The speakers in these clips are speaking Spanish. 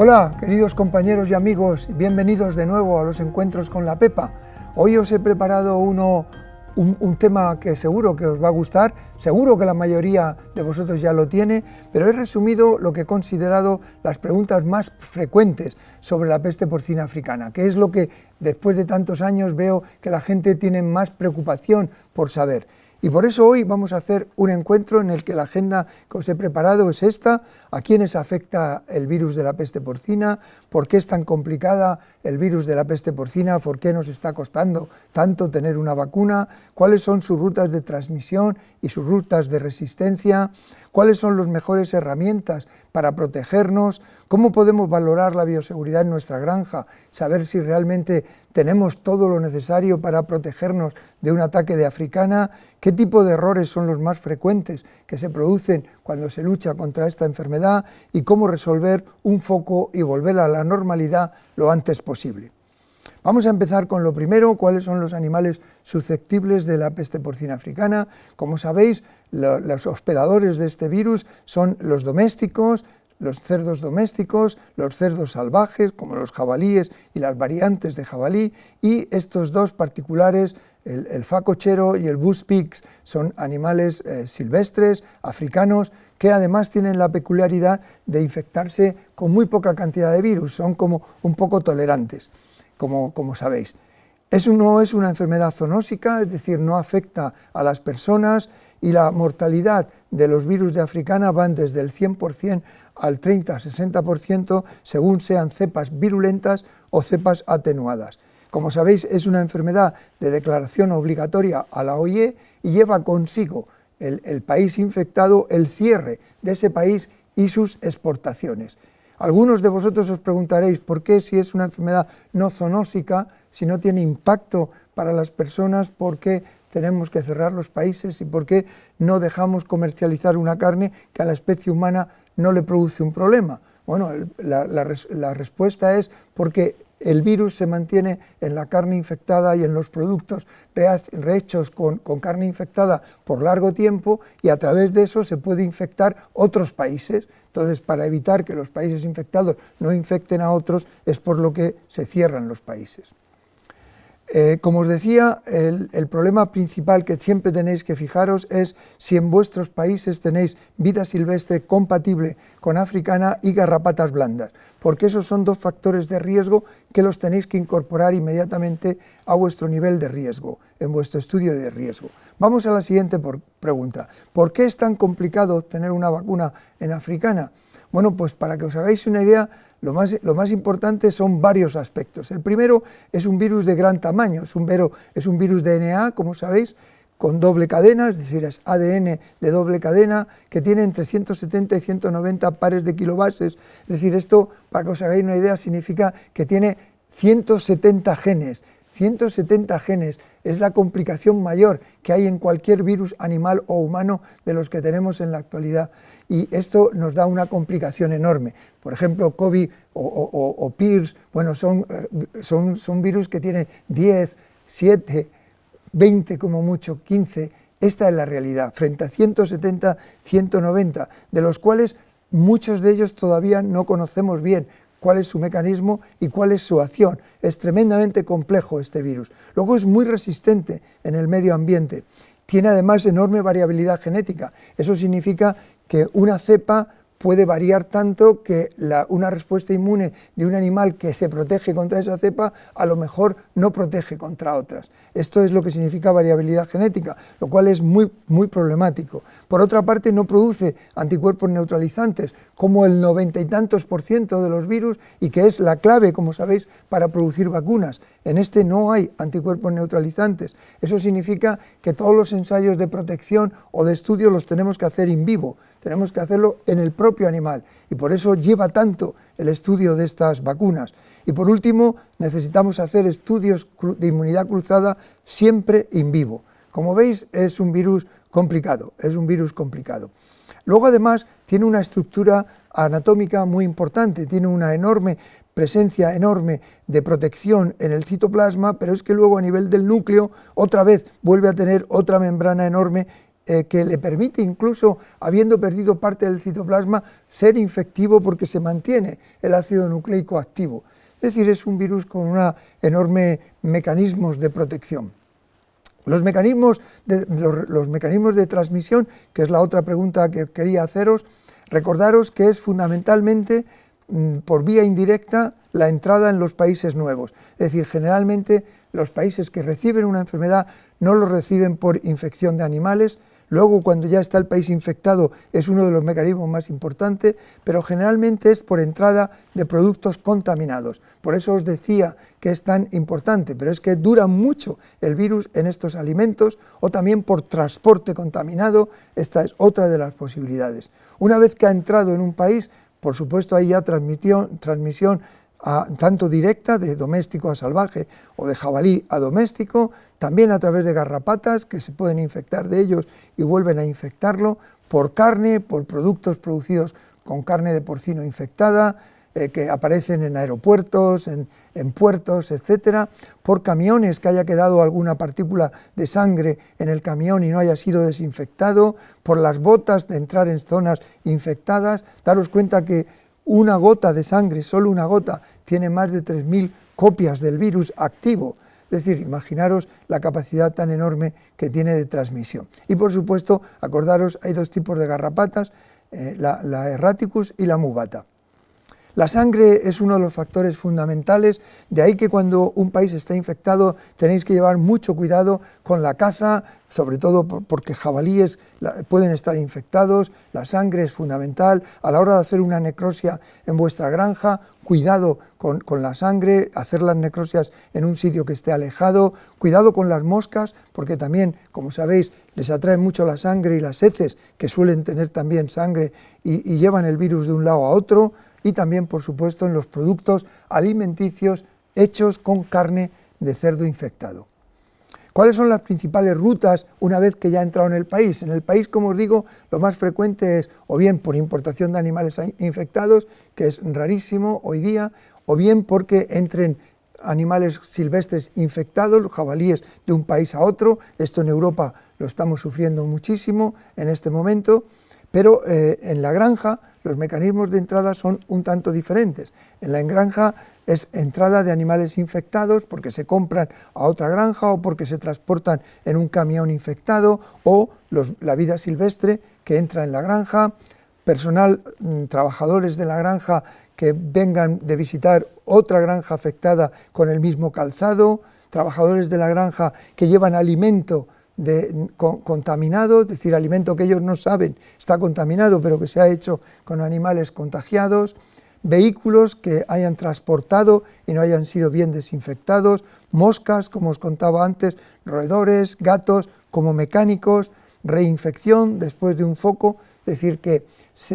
Hola, queridos compañeros y amigos, bienvenidos de nuevo a los encuentros con la Pepa. Hoy os he preparado un tema que seguro que os va a gustar, seguro que la mayoría de vosotros ya lo tiene, pero he resumido lo que he considerado las preguntas más frecuentes sobre la peste porcina africana, que es lo que después de tantos años veo que la gente tiene más preocupación por saber. Y por eso hoy vamos a hacer un encuentro en el que la agenda que os he preparado es esta: a quiénes afecta el virus de la peste porcina, por qué es tan complicada el virus de la peste porcina, por qué nos está costando tanto tener una vacuna, cuáles son sus rutas de transmisión y sus rutas de resistencia, cuáles son las mejores herramientas para protegernos, cómo podemos valorar la bioseguridad en nuestra granja, saber si realmente tenemos todo lo necesario para protegernos de un ataque de africana, qué tipo de errores son los más frecuentes que se producen cuando se lucha contra esta enfermedad y cómo resolver un foco y volver a la normalidad lo antes posible. Vamos a empezar con lo primero: cuáles son los animales susceptibles de la peste porcina africana. Como sabéis, los hospedadores de este virus son los domésticos, los cerdos domésticos, los cerdos salvajes, como los jabalíes y las variantes de jabalí, y estos dos particulares, el facochero y el bush pigs, son animales silvestres, africanos, que además tienen la peculiaridad de infectarse con muy poca cantidad de virus, son como un poco tolerantes, como sabéis. No es una enfermedad zoonósica, es decir, no afecta a las personas, y la mortalidad de los virus de africana van desde el 100% al 30-60%, según sean cepas virulentas o cepas atenuadas. Como sabéis, es una enfermedad de declaración obligatoria a la OIE y lleva consigo el país infectado el cierre de ese país y sus exportaciones. Algunos de vosotros os preguntaréis por qué, si es una enfermedad no zoonósica, si no tiene impacto para las personas, por qué tenemos que cerrar los países y por qué no dejamos comercializar una carne que a la especie humana no le produce un problema. Bueno, la respuesta es porque el virus se mantiene en la carne infectada y en los productos rehechos con carne infectada por largo tiempo, y a través de eso se puede infectar otros países. Entonces, para evitar que los países infectados no infecten a otros, es por lo que se cierran los países. Como os decía, el problema principal que siempre tenéis que fijaros es si en vuestros países tenéis vida silvestre compatible con africana y garrapatas blandas, porque esos son dos factores de riesgo que los tenéis que incorporar inmediatamente a vuestro nivel de riesgo, en vuestro estudio de riesgo. Vamos a la siguiente pregunta: ¿por qué es tan complicado tener una vacuna en africana? Bueno, pues para que os hagáis una idea, lo más importante son varios aspectos. El primero es un virus de gran tamaño, es un virus DNA, como sabéis, con doble cadena, es decir, es ADN de doble cadena, que tiene entre 170 y 190 pares de kilobases. Es decir, esto, para que os hagáis una idea, significa que tiene 170 genes. 170 genes es la complicación mayor que hay en cualquier virus animal o humano de los que tenemos en la actualidad, y esto nos da una complicación enorme. Por ejemplo, COVID o PIRS, bueno, son virus que tienen 10, 7, 20 como mucho, 15. Esta es la realidad, frente a 170, 190, de los cuales muchos de ellos todavía no conocemos bien cuál es su mecanismo y cuál es su acción. Es tremendamente complejo este virus. Luego es muy resistente en el medio ambiente. Tiene además enorme variabilidad genética. Eso significa que una cepa puede variar tanto que una respuesta inmune de un animal que se protege contra esa cepa a lo mejor no protege contra otras. Esto es lo que significa variabilidad genética, lo cual es muy, muy problemático. Por otra parte, no produce anticuerpos neutralizantes, como el 90 y tantos % de los virus, y que es la clave, como sabéis, para producir vacunas. En este no hay anticuerpos neutralizantes. Eso significa que todos los ensayos de protección o de estudio los tenemos que hacer in vivo, tenemos que hacerlo en el propio animal, y por eso lleva tanto el estudio de estas vacunas. Y por último, necesitamos hacer estudios de inmunidad cruzada siempre in vivo. Como veis, es un virus complicado, Luego, además, tiene una estructura anatómica muy importante, tiene una presencia enorme de protección en el citoplasma, pero es que luego a nivel del núcleo, otra vez vuelve a tener otra membrana enorme que le permite incluso, habiendo perdido parte del citoplasma, ser infectivo porque se mantiene el ácido nucleico activo. Es decir, es un virus con una enorme mecanismos de protección. Los mecanismos de transmisión, que es la otra pregunta que quería haceros, recordaros que es fundamentalmente por vía indirecta la entrada en los países nuevos. Es decir, generalmente los países que reciben una enfermedad no lo reciben por infección de animales. Luego, cuando ya está el país infectado, es uno de los mecanismos más importantes, pero generalmente es por entrada de productos contaminados. Por eso os decía que es tan importante, pero es que dura mucho el virus en estos alimentos, o también por transporte contaminado. Esta es otra de las posibilidades. Una vez que ha entrado en un país, por supuesto hay ya transmisión tanto directa, de doméstico a salvaje o de jabalí a doméstico, también a través de garrapatas que se pueden infectar de ellos y vuelven a infectarlo, por carne, por productos producidos con carne de porcino infectada, que aparecen en aeropuertos, en puertos, etcétera, por camiones que haya quedado alguna partícula de sangre en el camión y no haya sido desinfectado, por las botas de entrar en zonas infectadas. Daros cuenta que una gota de sangre, solo una gota, tiene más de 3.000 copias del virus activo. Es decir, imaginaros la capacidad tan enorme que tiene de transmisión. Y por supuesto, acordaros, hay dos tipos de garrapatas, la Erraticus y la Mubata. La sangre es uno de los factores fundamentales, de ahí que cuando un país está infectado tenéis que llevar mucho cuidado con la caza, sobre todo porque jabalíes pueden estar infectados. La sangre es fundamental. A la hora de hacer una necrosia en vuestra granja, cuidado con la sangre, hacer las necrosias en un sitio que esté alejado, cuidado con las moscas, porque también, como sabéis, les atrae mucho la sangre y las heces, que suelen tener también sangre y llevan el virus de un lado a otro. Y también, por supuesto, en los productos alimenticios hechos con carne de cerdo infectado. ¿Cuáles son las principales rutas una vez que ya ha entrado en el país? En el país, como os digo, lo más frecuente es o bien por importación de animales infectados, que es rarísimo hoy día, o bien porque entren animales silvestres infectados, los jabalíes, de un país a otro. Esto en Europa lo estamos sufriendo muchísimo en este momento, pero en la granja los mecanismos de entrada son un tanto diferentes. En la granja es entrada de animales infectados porque se compran a otra granja o porque se transportan en un camión infectado, o la vida silvestre que entra en la granja, personal, trabajadores de la granja que vengan de visitar otra granja afectada con el mismo calzado, trabajadores de la granja que llevan alimento contaminado, es decir, alimento que ellos no saben está contaminado, pero que se ha hecho con animales contagiados, vehículos que hayan transportado y no hayan sido bien desinfectados, moscas, como os contaba antes, roedores, gatos, como mecánicos, reinfección después de un foco, es decir, que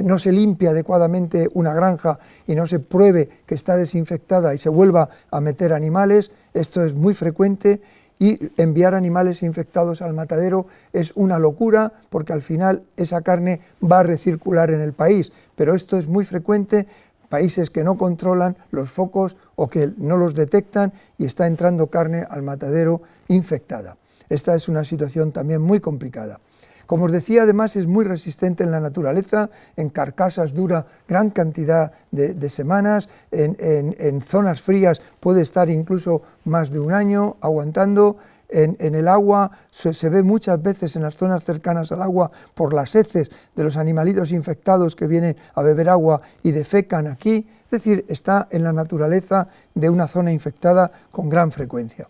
no se limpia adecuadamente una granja y no se pruebe que está desinfectada y se vuelva a meter animales. Esto es muy frecuente. Y enviar animales infectados al matadero es una locura, porque al final esa carne va a recircular en el país, pero esto es muy frecuente, países que no controlan los focos o que no los detectan y está entrando carne al matadero infectada. Esta es una situación también muy complicada. Como os decía, además es muy resistente en la naturaleza, en carcasas dura gran cantidad de semanas, en zonas frías puede estar incluso más de un año aguantando, en el agua se ve muchas veces en las zonas cercanas al agua por las heces de los animalitos infectados que vienen a beber agua y defecan aquí, es decir, está en la naturaleza de una zona infectada con gran frecuencia.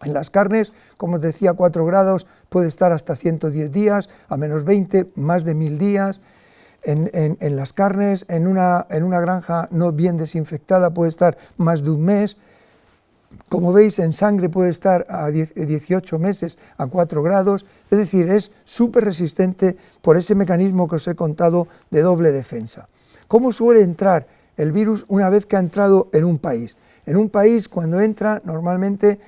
En las carnes, como os decía, 4 grados puede estar hasta 110 días, a menos 20, más de 1000 días. En las carnes, en una granja no bien desinfectada puede estar más de un mes. Como veis, en sangre puede estar a 18 meses a 4 grados, es decir, es súper resistente por ese mecanismo que os he contado de doble defensa. ¿Cómo suele entrar el virus una vez que ha entrado en un país? En un país, cuando entra, normalmente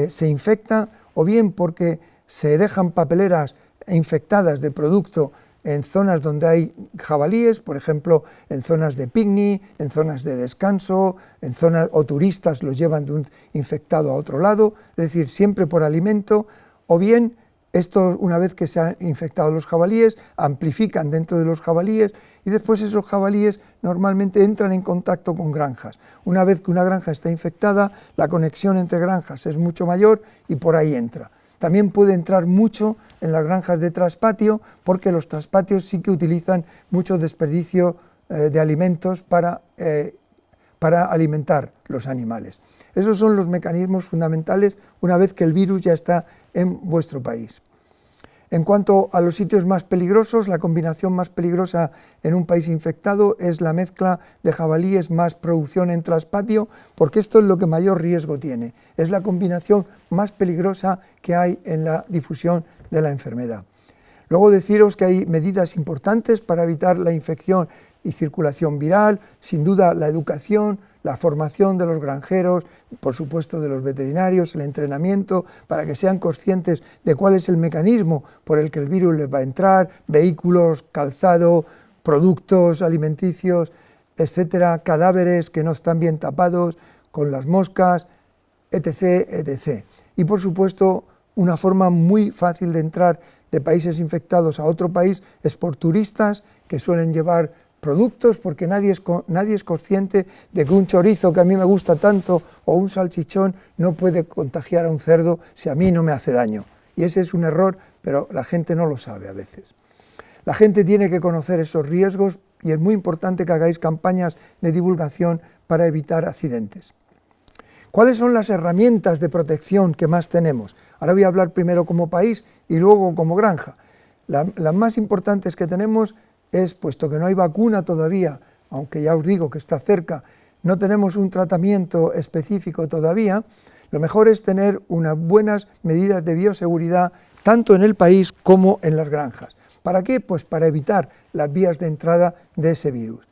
se infecta o bien porque se dejan papeleras infectadas de producto en zonas donde hay jabalíes, por ejemplo, en zonas de picnic, en zonas de descanso, en zonas o turistas los llevan de un infectado a otro lado, es decir, siempre por alimento, o bien Esto, una vez que se han infectado los jabalíes, amplifican dentro de los jabalíes y después esos jabalíes normalmente entran en contacto con granjas. Una vez que una granja está infectada, la conexión entre granjas es mucho mayor y por ahí entra. También puede entrar mucho en las granjas de traspatio, porque los traspatios sí que utilizan mucho desperdicio de alimentos para alimentar los animales. Esos son los mecanismos fundamentales una vez que el virus ya está en vuestro país. En cuanto a los sitios más peligrosos, la combinación más peligrosa en un país infectado es la mezcla de jabalíes más producción en traspatio, porque esto es lo que mayor riesgo tiene. Es la combinación más peligrosa que hay en la difusión de la enfermedad. Luego deciros que hay medidas importantes para evitar la infección y circulación viral, sin duda la educación, la formación de los granjeros, por supuesto de los veterinarios, el entrenamiento, para que sean conscientes de cuál es el mecanismo por el que el virus les va a entrar, vehículos, calzado, productos alimenticios, etcétera, cadáveres que no están bien tapados, con las moscas, etc., etc. Y por supuesto, una forma muy fácil de entrar de países infectados a otro país es por turistas que suelen llevar productos, porque nadie es consciente de que un chorizo que a mí me gusta tanto o un salchichón no puede contagiar a un cerdo si a mí no me hace daño. Y ese es un error, pero la gente no lo sabe a veces. La gente tiene que conocer esos riesgos y es muy importante que hagáis campañas de divulgación para evitar accidentes. ¿Cuáles son las herramientas de protección que más tenemos? Ahora voy a hablar primero como país y luego como granja. Las más importantes que tenemos es, puesto que no hay vacuna todavía, aunque ya os digo que está cerca, no tenemos un tratamiento específico todavía, lo mejor es tener unas buenas medidas de bioseguridad tanto en el país como en las granjas. ¿Para qué? Pues para evitar las vías de entrada de ese virus.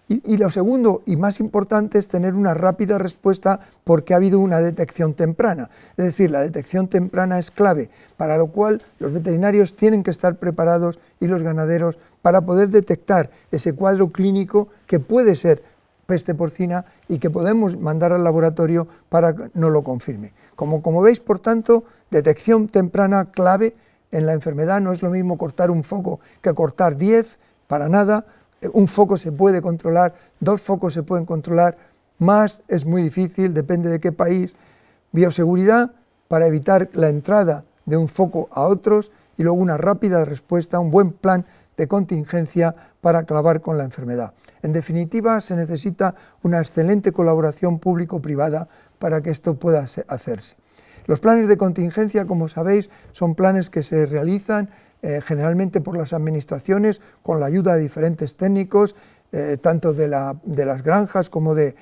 Y lo segundo y más importante es tener una rápida respuesta porque ha habido una detección temprana. Es decir, la detección temprana es clave, para lo cual los veterinarios tienen que estar preparados y los ganaderos para poder detectar ese cuadro clínico que puede ser peste porcina y que podemos mandar al laboratorio para que nos lo confirme. Como veis, por tanto, detección temprana clave en la enfermedad. No es lo mismo cortar un foco que cortar 10, para nada. Un foco se puede controlar, 2 focos se pueden controlar, más es muy difícil, depende de qué país. Bioseguridad para evitar la entrada de un foco a otros y luego una rápida respuesta, un buen plan de contingencia para acabar con la enfermedad. En definitiva, se necesita una excelente colaboración público-privada para que esto pueda hacerse. Los planes de contingencia, como sabéis, son planes que se realizan generalmente por las administraciones con la ayuda de diferentes técnicos, tanto de las granjas como de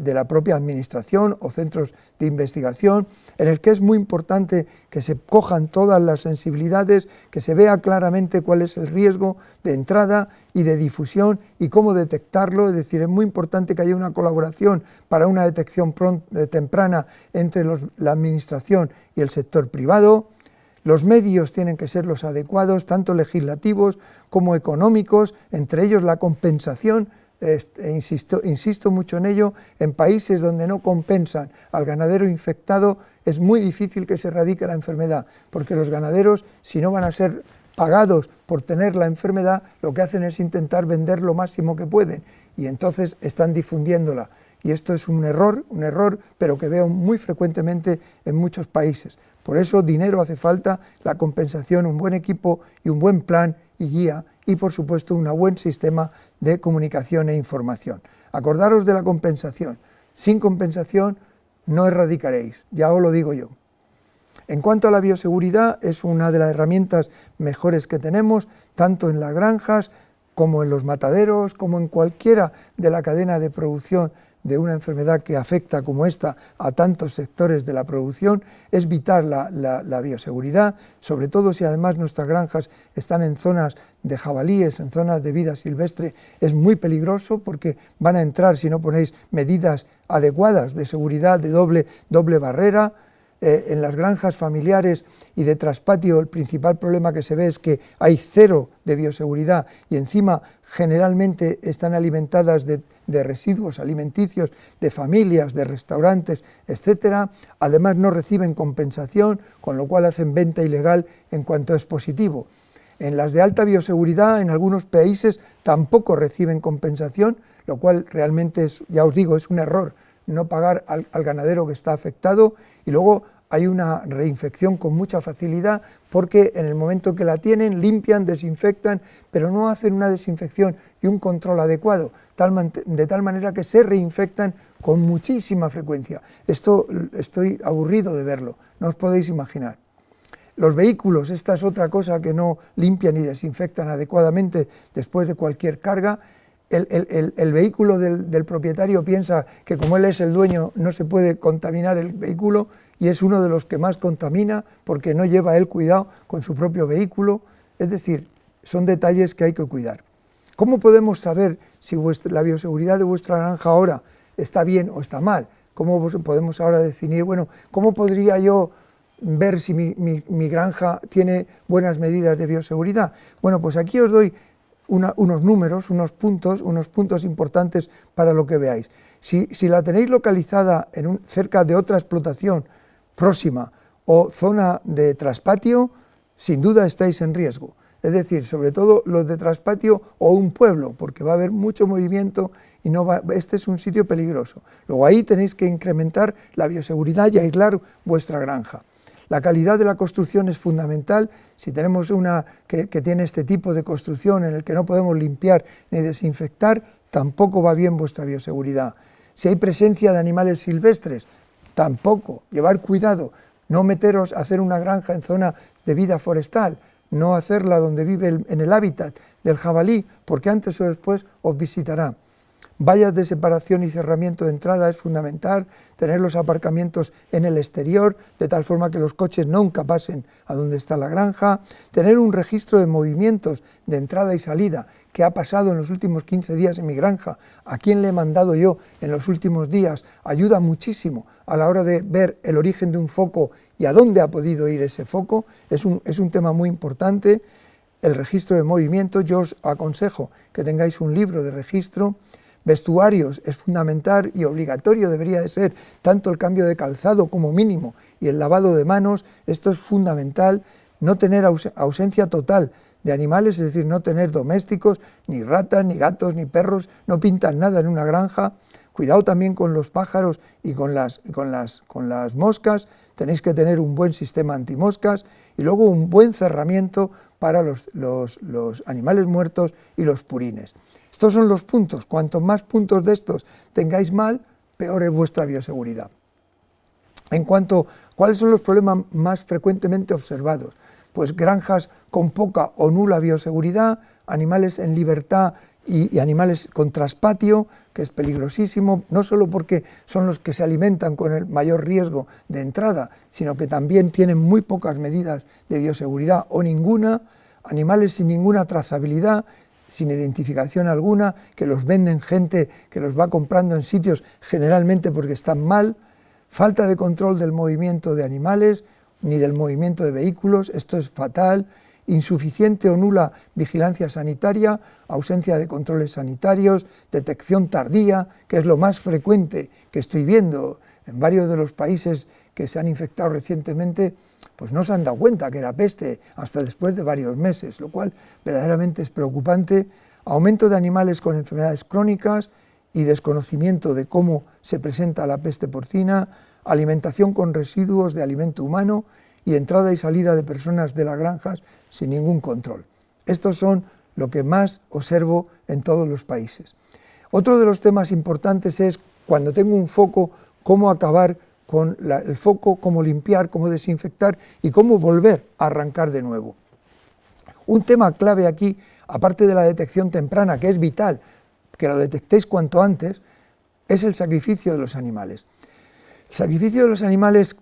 la propia administración o centros de investigación, en el que es muy importante que se cojan todas las sensibilidades, que se vea claramente cuál es el riesgo de entrada y de difusión y cómo detectarlo. Es decir, es muy importante que haya una colaboración para una detección temprana entre la administración y el sector privado. Los medios tienen que ser los adecuados, tanto legislativos como económicos, entre ellos la compensación. Insisto mucho en ello. En países donde no compensan al ganadero infectado es muy difícil que se erradique la enfermedad, porque los ganaderos, si no van a ser pagados por tener la enfermedad, lo que hacen es intentar vender lo máximo que pueden y entonces están difundiéndola. Y esto es un error, pero que veo muy frecuentemente en muchos países. Por eso dinero hace falta, la compensación, un buen equipo y un buen plan y guía y por supuesto un buen sistema de comunicación e información. Acordaros de la compensación. Sin compensación no erradicaréis, ya os lo digo yo. En cuanto a la bioseguridad, es una de las herramientas mejores que tenemos, tanto en las granjas como en los mataderos, como en cualquiera de la cadena de producción de una enfermedad que afecta como esta a tantos sectores de la producción. Es vital la bioseguridad, sobre todo si además nuestras granjas están en zonas de jabalíes, en zonas de vida silvestre. Es muy peligroso porque van a entrar si no ponéis medidas adecuadas de seguridad, de doble barrera. En las granjas familiares y de traspatio el principal problema que se ve es que hay cero de bioseguridad y encima generalmente están alimentadas de residuos alimenticios, de familias, de restaurantes, etcétera. Además no reciben compensación, con lo cual hacen venta ilegal en cuanto es positivo. En las de alta bioseguridad, en algunos países tampoco reciben compensación, lo cual realmente es, ya os digo, es un error no pagar al ganadero que está afectado, y luego hay una reinfección con mucha facilidad porque en el momento que la tienen limpian, desinfectan, pero no hacen una desinfección y un control adecuado, de tal manera que se reinfectan con muchísima frecuencia. Esto estoy aburrido de verlo, no os podéis imaginar. Los vehículos, esta es otra cosa que no limpian y desinfectan adecuadamente después de cualquier carga. El vehículo del propietario piensa que como él es el dueño no se puede contaminar el vehículo y es uno de los que más contamina porque no lleva él cuidado con su propio vehículo. Es decir, son detalles que hay que cuidar. ¿Cómo podemos saber si la bioseguridad de vuestra granja ahora está bien o está mal? ¿Cómo podemos ahora definir, bueno, cómo podría yo ver si mi granja tiene buenas medidas de bioseguridad? Bueno, pues aquí os doy unos números, unos puntos importantes para lo que veáis. Si la tenéis localizada cerca de otra explotación próxima o zona de traspatio, sin duda estáis en riesgo. Es decir, sobre todo los de traspatio o un pueblo, porque va a haber mucho movimiento y este es un sitio peligroso. Luego ahí tenéis que incrementar la bioseguridad y aislar vuestra granja. La calidad de la construcción es fundamental. Si tenemos una que tiene este tipo de construcción en el que no podemos limpiar ni desinfectar, tampoco va bien vuestra bioseguridad. Si hay presencia de animales silvestres, tampoco. Llevar cuidado, no meteros a hacer una granja en zona de vida forestal, no hacerla donde vive en el hábitat del jabalí, porque antes o después os visitará. Vallas de separación y cerramiento de entrada es fundamental, tener los aparcamientos en el exterior, de tal forma que los coches nunca pasen a donde está la granja, tener un registro de movimientos de entrada y salida, qué ha pasado en los últimos 15 días en mi granja, a quién le he mandado yo en los últimos días, ayuda muchísimo a la hora de ver el origen de un foco y a dónde ha podido ir ese foco, es un tema muy importante. El registro de movimiento, yo os aconsejo que tengáis un libro de registro. Vestuarios es fundamental y obligatorio debería de ser, tanto el cambio de calzado como mínimo y el lavado de manos, esto es fundamental. No tener ausencia total de animales, es decir, no tener domésticos, ni ratas, ni gatos, ni perros, no pintan nada en una granja. Cuidado también con los pájaros y con las moscas, tenéis que tener un buen sistema antimoscas y luego un buen cerramiento para los animales muertos y los purines. Estos son los puntos. Cuanto más puntos de estos tengáis mal, peor es vuestra bioseguridad. En cuanto a cuáles son los problemas más frecuentemente observados, pues granjas con poca o nula bioseguridad, animales en libertad y animales con traspatio, que es peligrosísimo, no solo porque son los que se alimentan con el mayor riesgo de entrada, sino que también tienen muy pocas medidas de bioseguridad o ninguna, animales sin ninguna trazabilidad, sin identificación alguna, que los venden gente que los va comprando en sitios generalmente porque están mal, falta de control del movimiento de animales ni del movimiento de vehículos, esto es fatal, insuficiente o nula vigilancia sanitaria, ausencia de controles sanitarios, detección tardía, que es lo más frecuente que estoy viendo en varios de los países que se han infectado recientemente, pues no se han dado cuenta que era peste hasta después de varios meses, lo cual verdaderamente es preocupante. Aumento de animales con enfermedades crónicas y desconocimiento de cómo se presenta la peste porcina, alimentación con residuos de alimento humano y entrada y salida de personas de las granjas sin ningún control. Estos son lo que más observo en todos los países. Otro de los temas importantes es, cuando tengo un foco, cómo acabar con el foco, cómo limpiar, cómo desinfectar y cómo volver a arrancar de nuevo. Un tema clave aquí, aparte de la detección temprana, que es vital, que lo detectéis cuanto antes, es el sacrificio de los animales. El sacrificio de los animales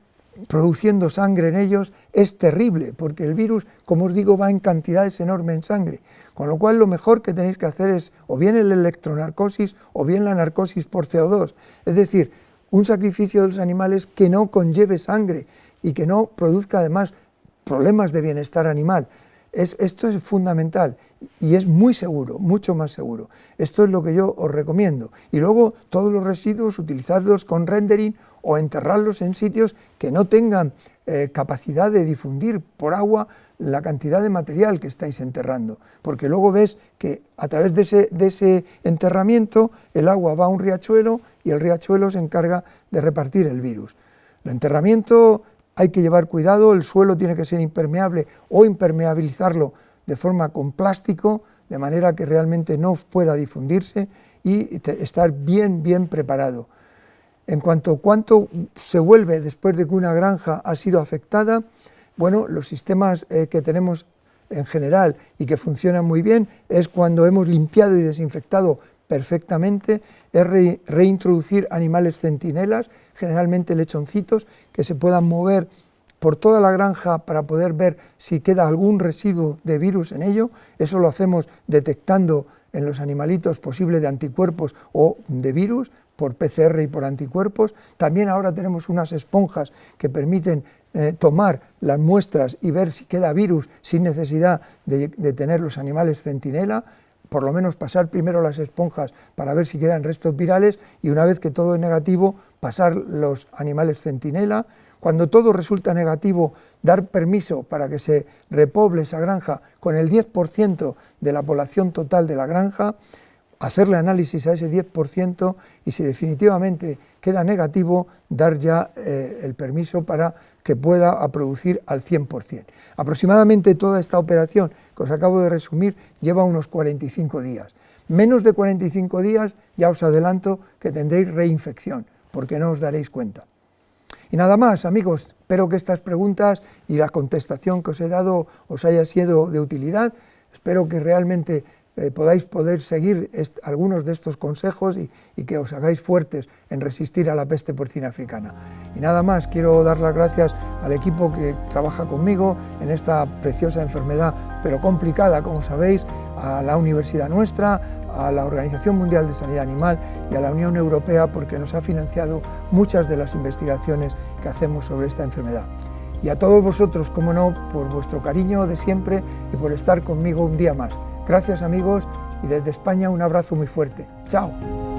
produciendo sangre en ellos es terrible, porque el virus, como os digo, va en cantidades enormes en sangre, con lo cual lo mejor que tenéis que hacer es o bien el electronarcosis o bien la narcosis por CO2, es decir, un sacrificio de los animales que no conlleve sangre, y que no produzca además problemas de bienestar animal. Esto es fundamental y es muy seguro, mucho más seguro. Esto es lo que yo os recomiendo. Y luego todos los residuos utilizarlos con rendering o enterrarlos en sitios que no tengan capacidad de difundir por agua la cantidad de material que estáis enterrando, porque luego ves que a través de ese enterramiento el agua va a un riachuelo y el riachuelo se encarga de repartir el virus. El enterramiento hay que llevar cuidado, el suelo tiene que ser impermeable o impermeabilizarlo de forma con plástico, de manera que realmente no pueda difundirse y estar bien preparado. En cuanto a cuánto se vuelve después de que una granja ha sido afectada, bueno, los sistemas que tenemos en general y que funcionan muy bien es cuando hemos limpiado y desinfectado perfectamente, es reintroducir animales centinelas, generalmente lechoncitos, que se puedan mover por toda la granja para poder ver si queda algún residuo de virus en ello. Eso lo hacemos detectando en los animalitos posible de anticuerpos o de virus, por PCR y por anticuerpos. También ahora tenemos unas esponjas que permiten tomar las muestras y ver si queda virus sin necesidad de tener los animales centinela, por lo menos pasar primero las esponjas para ver si quedan restos virales y una vez que todo es negativo, pasar los animales centinela. Cuando todo resulta negativo, dar permiso para que se repoble esa granja con el 10% de la población total de la granja, hacerle análisis a ese 10% y si definitivamente queda negativo, dar ya el permiso para que pueda producir al 100%. Aproximadamente toda esta operación que os acabo de resumir lleva unos 45 días. Menos de 45 días ya os adelanto que tendréis reinfección, porque no os daréis cuenta. Y nada más, amigos, espero que estas preguntas y la contestación que os he dado os haya sido de utilidad. Espero que realmente podáis seguir algunos de estos consejos y que os hagáis fuertes en resistir a la peste porcina africana. Y nada más, quiero dar las gracias al equipo que trabaja conmigo en esta preciosa enfermedad, pero complicada, como sabéis, a la universidad nuestra, a la Organización Mundial de Sanidad Animal y a la Unión Europea, porque nos ha financiado muchas de las investigaciones que hacemos sobre esta enfermedad. Y a todos vosotros, como no, por vuestro cariño de siempre y por estar conmigo un día más. Gracias, amigos, y desde España un abrazo muy fuerte. ¡Chao!